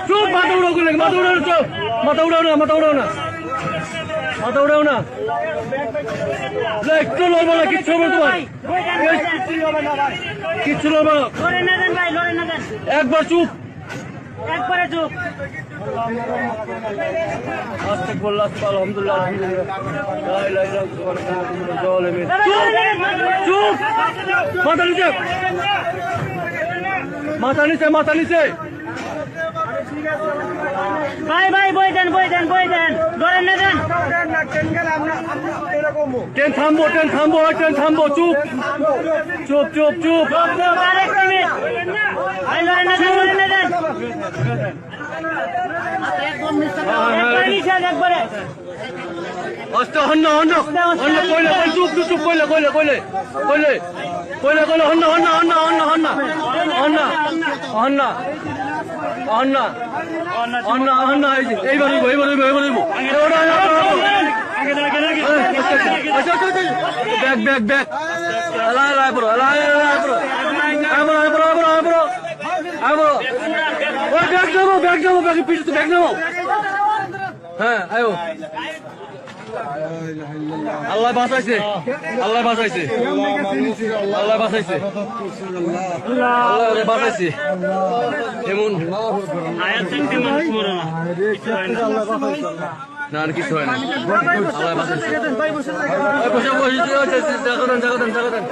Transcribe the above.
চুপ, মাথা উড়াও করে, মাথা উড়াও না, চুপ, মাথা উড়াও না, মাথা উড়াও না, মাথা উড়াও না, একটু লড়বো না, কিচ্ছু হবে তোমার, কিচ্ছু লড়বো না, একবার চুপ, একবারে চুপ। আস্তে বলল, আস্তে আলহামদুলিল্লাহ, চুপ, মাথা নিচে, মাথা নিচে, মাথা নিচে, ভাই ভাই বই দেন, বই দেন, বই দেন, ধরেন না দেন। ট্রেন থামবো, ট্রেন থামবো, ট্রেন থামবো, চুপ, চুপ, চুপ, চুপ, আরেক মিনিট ভাই, ধরেন না দেন, ধরেন না দেন। একবারে নিষেধ, একবারে। আস্তে হন্ন, হন্ন, হন্ন, কইলে, চুপ, চুপ, চুপ, কইলে, কইলে, কইলে, কইলে, কইলে, কইলে, হন্ন, হন্ন, হন্ন, হন্ন, হন্ন, হন্ন, হন্ন, হন্ন, হন্ন, হন্ন, এইবার হইব, এইবার হইব, এইবার হইব, ব্যাগ, ব্যাগ, ব্যাগ, এলাই, এলাই, পড়ো, এলাই, এলাই, পড়ো, আবরো, আবরো, আবরো, আবরো, আবরো, ওই ব্যাগ যাবো, ব্যাগ যাবো, ব্যাগ পিছু, ব্যাগ যাবো, হ্যাঁ, আয়ো, আল্লাহ বাঁচাইছে, আল্লাহ বাঁচাইছে, আল্লাহ বাঁচাইছে, আল্লাহ বাঁচাইছে, এমন না আর কিছু হয় না, আল্লাহ বাঁচাইছে, বসে বসে, জায়গা দেন, জায়গা দেন, জায়গা দেন।